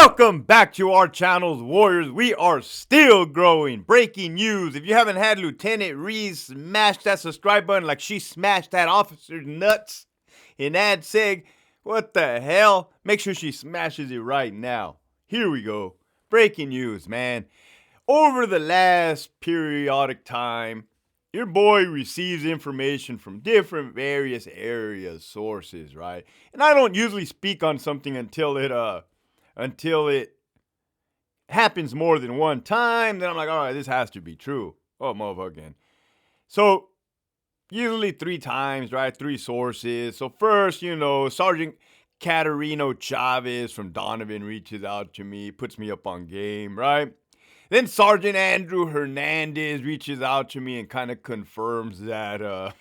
Welcome back to our channels, Warriors. We are still growing. Breaking news. If you haven't had Lieutenant Reese smash that subscribe button like she smashed that officer's nuts in Ad Seg, what the hell? Make sure she smashes it right now. Here we go. Breaking news, man. Over the last periodic time, your boy receives information from different various areas, sources, right? And I don't usually speak on something until it happens more than one time. Then I'm like, all right, this has to be true. Oh, motherfucking. So, usually 3 times, right? 3 sources. So, first, Sergeant Caterino Chavez from Donovan reaches out to me, puts me up on game, right? Then Sergeant Andrew Hernandez reaches out to me and kind of confirms that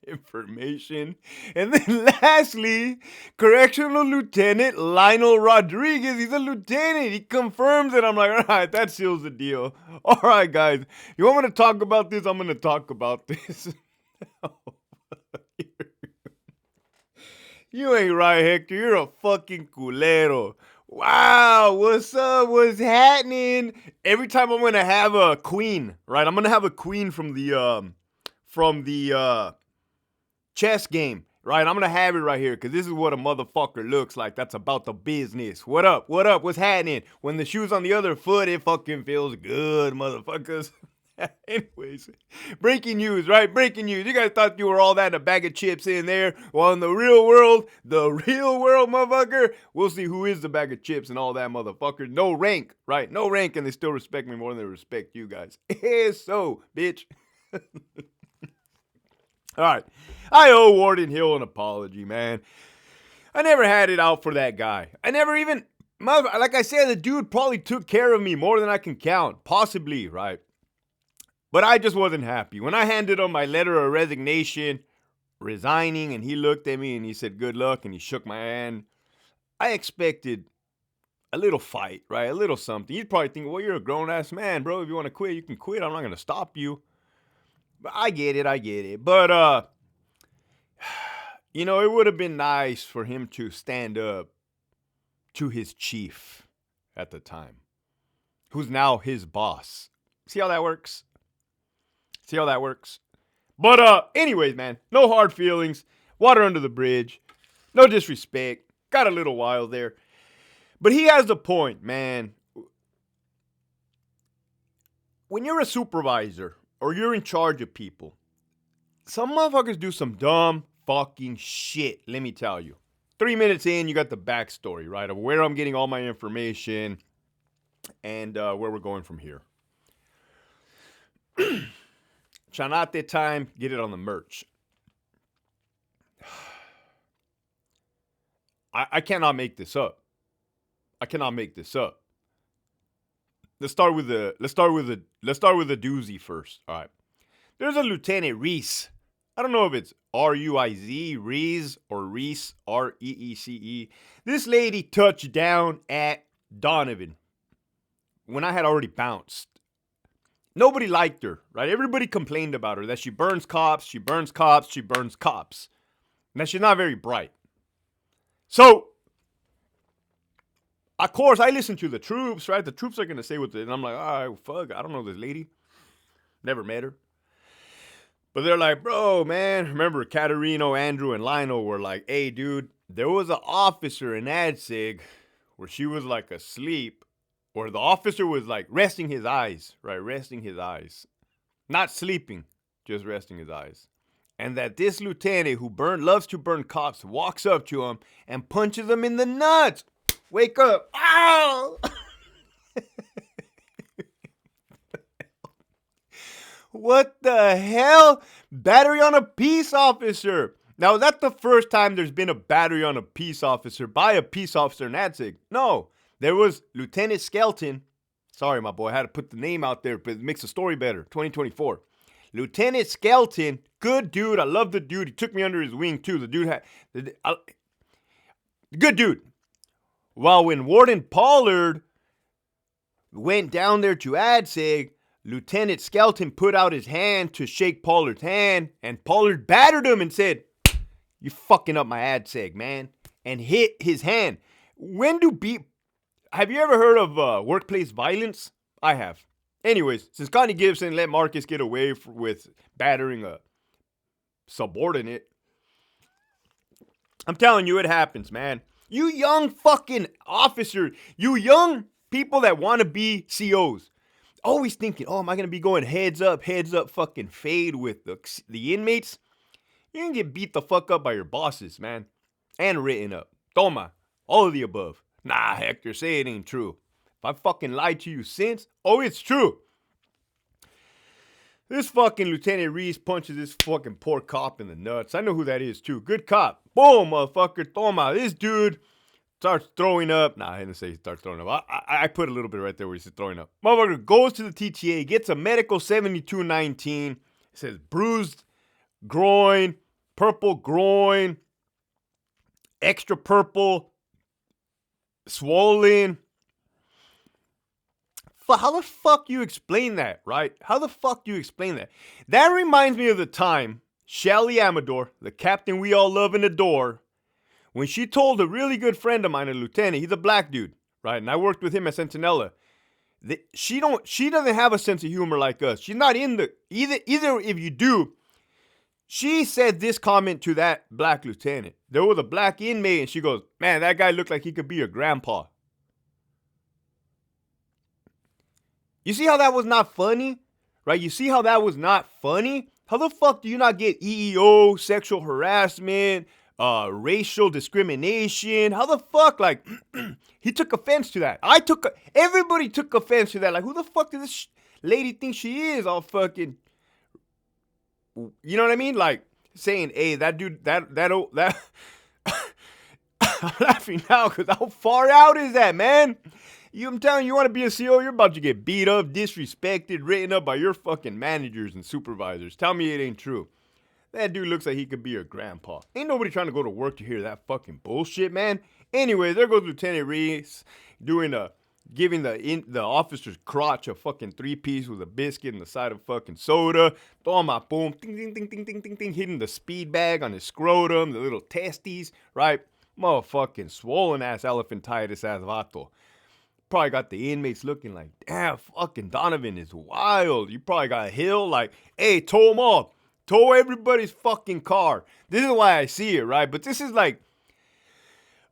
information. And then lastly, Correctional Lieutenant Lionel Rodriguez. He's a lieutenant. He confirms it. I'm like, all right, that seals the deal. All right, guys. You want me to talk about this? I'm going to talk about this. You ain't right, Hector. You're a fucking culero. Wow, what's up? What's happening? Every time I'm gonna have a queen, right? I'm gonna have a queen from the chess game, right? I'm gonna have it right here because this is what a motherfucker looks like. That's about the business. What up? What up? What's happening? When the shoe's on the other foot, it fucking feels good, motherfuckers. Anyways, breaking news, right? Breaking news. You guys thought you were all that in a bag of chips in there. Well, in the real world, motherfucker, we'll see who is the bag of chips and all that, motherfucker. No rank, right? No rank, and they still respect me more than they respect you guys. So, bitch. All right. I owe Warden Hill an apology, man. I never had it out for that guy. I never even, like I said, the dude probably took care of me more than I can count. Possibly, right? But I just wasn't happy. When I handed him my letter of resignation, resigning, and he looked at me and he said, good luck, and he shook my hand, I expected a little fight, right? A little something. He'd probably think, well, you're a grown-ass man, bro. If you want to quit, you can quit. I'm not going to stop you. But I get it. But, it would have been nice for him to stand up to his chief at the time, who's now his boss. See how that works? But anyways, man, no hard feelings. Water under the bridge. No disrespect. Got a little wild there. But he has a point, man. When you're a supervisor or you're in charge of people, some motherfuckers do some dumb fucking shit, let me tell you. 3 minutes in, you got the backstory, right, of where I'm getting all my information and where we're going from here. Chanate time, get it on the merch. I cannot make this up. Let's start with the doozy first. All right. There's a Lieutenant Reese. I don't know if it's R-U-I-Z, Reese, or Reese, R-E-E-C-E. This lady touched down at Donovan when I had already bounced. Nobody liked her, right? Everybody complained about her, that she burns cops. And that she's not very bright. So, of course, I listen to the troops, right? The troops are going to say what and I'm like, all right, fuck, I don't know this lady. Never met her. But they're like, bro, man, remember Caterino, Andrew, and Lionel were like, hey, dude, there was an officer in ADSIG where she was like asleep. Or the officer was like resting his eyes, right? Resting his eyes. Not sleeping, just resting his eyes. And that this lieutenant who loves to burn cops walks up to him and punches him in the nuts. Wake up. Ow! What the hell? Battery on a peace officer. Now, is that the first time there's been a battery on a peace officer by a peace officer in ADSIG? No. There was Lieutenant Skelton. Sorry, my boy. I had to put the name out there, but it makes the story better. 2024. Lieutenant Skelton. Good dude. I love the dude. He took me under his wing, too. The dude good dude. While when Warden Pollard went down there to ADSIG, Lieutenant Skelton put out his hand to shake Pollard's hand, and Pollard battered him and said, "You fucking up my ADSIG, man," and hit his hand. Have you ever heard of workplace violence? I have. Anyways, since Connie Gibson let Marcus get away with battering a subordinate, I'm telling you, it happens, man. You young fucking officer, you young people that want to be COs, always thinking, oh, am I going to be going heads up, fucking fade with the inmates? You're going to get beat the fuck up by your bosses, man. And written up. Toma. All of the above. Nah, Hector, say it ain't true. If I fucking lied to you since, oh, it's true. This fucking Lieutenant Reese punches this fucking poor cop in the nuts. I know who that is, too. Good cop. Boom, motherfucker. Toma. This dude starts throwing up. Nah, I didn't say he starts throwing up. I put a little bit right there where he said throwing up. Motherfucker goes to the TTA, gets a medical 7219. It says bruised groin, purple groin, extra purple, swollen. How the fuck you explain that, right? How the fuck do you explain that? That reminds me of the time Shelly Amador, the captain we all love and adore, when she told a really good friend of mine, a lieutenant, he's a black dude, right? And I worked with him at Centinela. She doesn't have a sense of humor like us. She's not in the either if you do. She said this comment to that black lieutenant. There was a black inmate, and she goes, "Man, that guy looked like he could be your grandpa." You see how that was not funny? Right? You see how that was not funny? How the fuck do you not get EEO, sexual harassment, racial discrimination? How the fuck, like, he took offense to that. Everybody took offense to that. Like, who the fuck does this lady think she is? All fucking, you know what I mean? Like, saying, hey, that dude, that, I'm laughing now because how far out is that, man? I'm telling you, you want to be a CO, you're about to get beat up, disrespected, written up by your fucking managers and supervisors. Tell me it ain't true. That dude looks like he could be your grandpa. Ain't nobody trying to go to work to hear that fucking bullshit, man. Anyway, there goes Lieutenant Reese giving the officer's crotch a fucking 3-piece with a biscuit and the side of fucking soda. Toma, boom, ding, ding, ding, ding, ding, ding, ding, hitting the speed bag on his scrotum, the little testes, right? Motherfucking swollen ass elephantitis ass vato. Probably got the inmates looking like, damn, fucking Donovan is wild. You probably got Hill like, hey, tow him off. Tow everybody's fucking car. This is why I see it, right? But this is like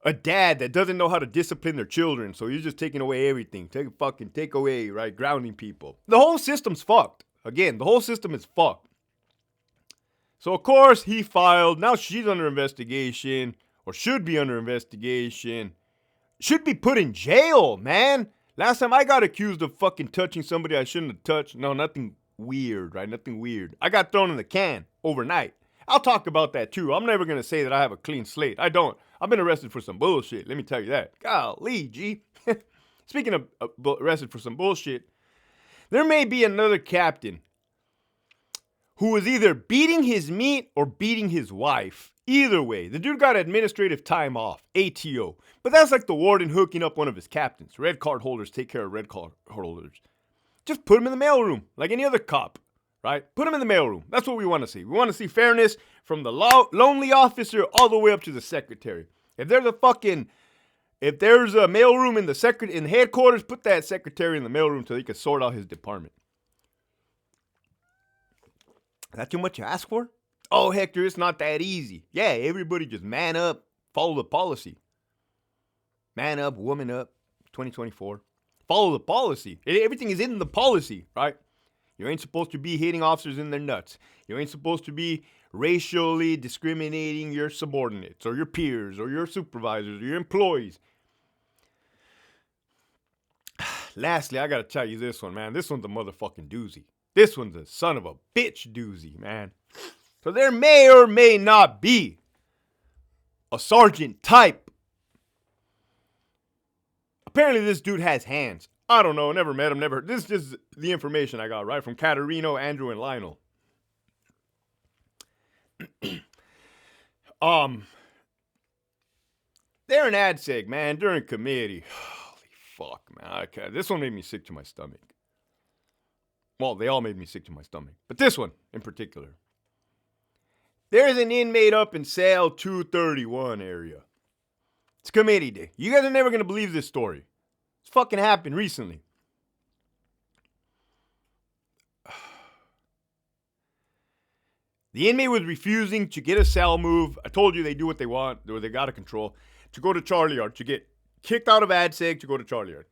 a dad that doesn't know how to discipline their children. So he's just taking away everything. Take away, right? Grounding people. The whole system's fucked. Again, the whole system is fucked. So, of course, he filed. Now she's under investigation, or should be under investigation. Should be put in jail, man. Last time I got accused of fucking touching somebody I shouldn't have touched. No, nothing weird, right? Nothing weird. I got thrown in the can overnight. I'll talk about that too. I'm never going to say that I have a clean slate. I don't. I've been arrested for some bullshit. Let me tell you that. Golly, G. Speaking of arrested for some bullshit, there may be another captain who was either beating his meat or beating his wife. Either way, the dude got administrative time off, ATO. But that's like the warden hooking up one of his captains. Red card holders take care of red card holders. Just put him in the mailroom, like any other cop, right? Put him in the mailroom. That's what we want to see. We want to see fairness from the lonely officer all the way up to the secretary. If there's a mailroom in headquarters, put that secretary in the mailroom so he can sort out his department. Is that too much to ask for? Oh, Hector, it's not that easy. Yeah, everybody just man up, follow the policy. Man up, woman up, 2024. Follow the policy. Everything is in the policy, right? You ain't supposed to be hitting officers in their nuts. You ain't supposed to be racially discriminating your subordinates or your peers or your supervisors or your employees. Lastly, I gotta tell you this one, man. This one's a motherfucking doozy. This one's a son of a bitch doozy, man. So there may or may not be a sergeant type. Apparently this dude has hands. I don't know, never met him, never heard. This is just the information I got, right? From Caterino, Andrew, and Lionel. They're an ADSEG, man, during committee. Holy fuck, man. This one made me sick to my stomach. Well, they all made me sick to my stomach. But this one, in particular. There's an inmate up in cell 231 area. It's committee day. You guys are never going to believe this story. It's fucking happened recently. The inmate was refusing to get a cell move. I told you they do what they want, or they got to control, to go to Charlie Yard, to get kicked out of ADSEG to go to Charlie Yard.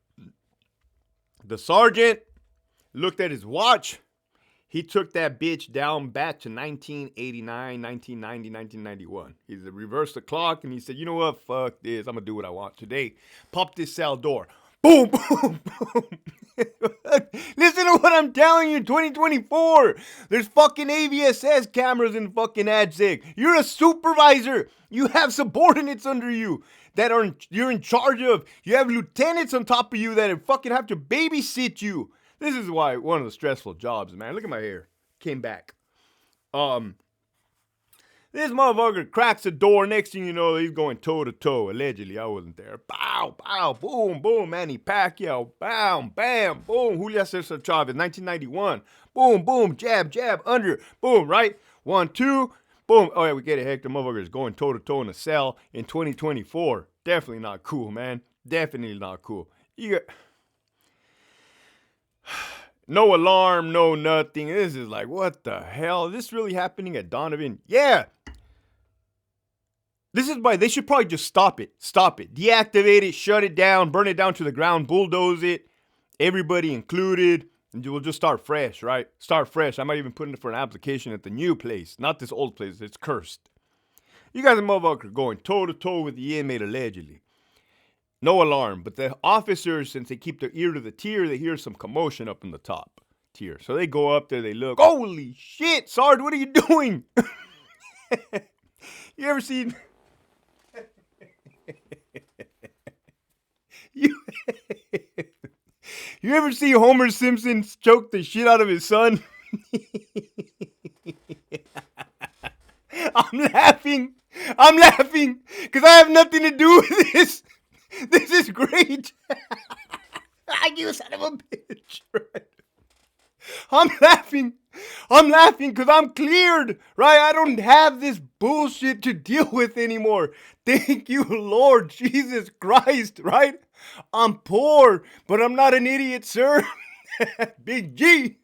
The sergeant looked at his watch. He took that bitch down back to 1989, 1990, 1991. He reversed the clock and he said, you know what? Fuck this. I'm going to do what I want today. Pop this cell door. Boom, boom, boom. Listen to what I'm telling you, 2024. There's fucking AVSS cameras in fucking ADSEG. You're a supervisor. You have subordinates under you that you're in charge of. You have lieutenants on top of you that fucking have to babysit you. This is why one of the stressful jobs, man. Look at my hair. Came back. This motherfucker cracks the door. Next thing you know, he's going toe to toe. Allegedly, I wasn't there. Bow, bow, boom, boom. Manny Pacquiao. Bam, bam, boom. Julio Cesar Chavez, 1991. Boom, boom. Jab, jab, under. Boom, right? 1, 2. Boom. Oh, yeah, we get it. Heck, the motherfucker is going toe to toe in a cell in 2024. Definitely not cool, man. Definitely not cool. You got no alarm, no nothing. This is like, what the hell? Is this really happening at Donovan? Yeah. This is why they should probably just stop it. Stop it. Deactivate it, shut it down, burn it down to the ground, bulldoze it. Everybody included. And we'll just start fresh, right? Start fresh. I might even put in for an application at the new place. Not this old place. It's cursed. You guys are motherfuckers going toe to toe with the inmate allegedly. No alarm. But the officers, since they keep their ear to the tier, they hear some commotion up in the top tier. So they go up there, they look. Holy shit, Sarge, what are you doing? You ever seen... You ever see Homer Simpson choke the shit out of his son? I'm laughing because I have nothing to do with this. This is great. You son of a bitch. Right? I'm laughing because I'm cleared, right? I don't have this bullshit to deal with anymore. Thank you, Lord Jesus Christ, right? I'm poor, but I'm not an idiot, sir. Big G.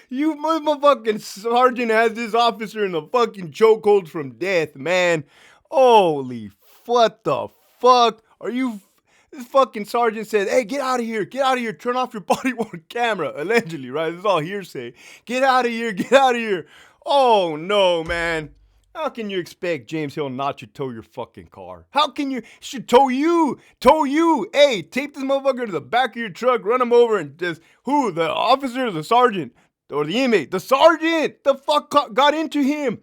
You motherfucking sergeant has this officer in the fucking chokehold from death, man. Holy, what the fuck? Are you... This fucking sergeant said, hey, get out of here, turn off your body-worn camera. Allegedly, right? This is all hearsay. Get out of here. Oh, no, man. How can you expect James Hill not to tow your fucking car? How can you? Should tow you. Hey, tape this motherfucker to the back of your truck, run him over, and just, who? The officer or the sergeant? Or the inmate? The sergeant! The fuck got into him?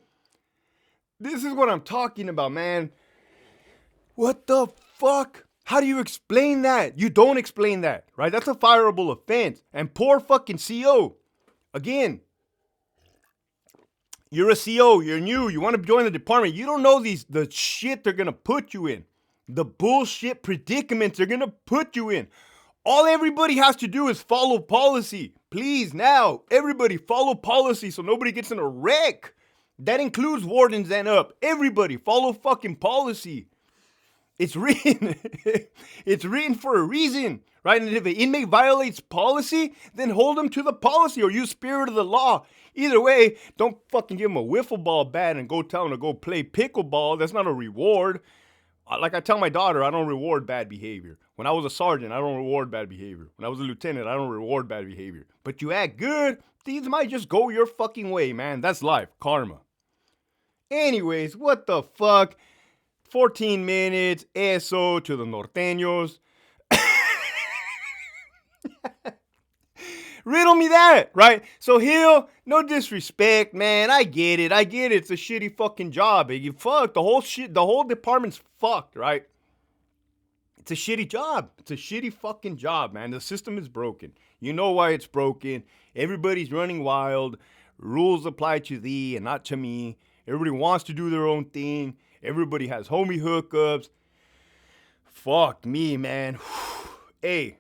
This is what I'm talking about, man. What the fuck? How do you explain that? You don't explain that, right? That's a fireable offense. And poor fucking CO. Again, you're a CO. You're new. You want to join the department. You don't know the shit they're going to put you in. The bullshit predicaments they're going to put you in. All everybody has to do is follow policy. Please, now, everybody follow policy so nobody gets in a wreck. That includes wardens and up. Everybody follow fucking policy. It's written. It's written for a reason, right? And if an inmate violates policy, then hold him to the policy or use spirit of the law. Either way, don't fucking give him a wiffle ball bat and go tell him to go play pickleball. That's not a reward. Like I tell my daughter, I don't reward bad behavior. When I was a sergeant, I don't reward bad behavior. When I was a lieutenant, I don't reward bad behavior. But you act good, things might just go your fucking way, man. That's life. Karma. Anyways, what the fuck? 14 minutes, eso to the norteños. Riddle me that, right? So Hill, no disrespect, man. I get it. It's a shitty fucking job. You fucked. The whole department's fucked, right? It's a shitty job. It's a shitty fucking job, man. The system is broken. You know why it's broken. Everybody's running wild. Rules apply to thee and not to me. Everybody wants to do their own thing. Everybody has homie hookups. Fuck me, man. Hey,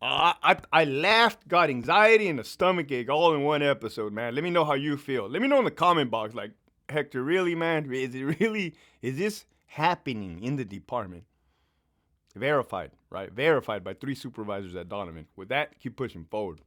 I laughed, got anxiety, and a stomach ache all in one episode, man. Let me know how you feel. Let me know in the comment box, like, Hector, really, man? Is it really? Is this happening in the department. Verified, right? Verified by 3 supervisors at Donovan. With that, keep pushing forward.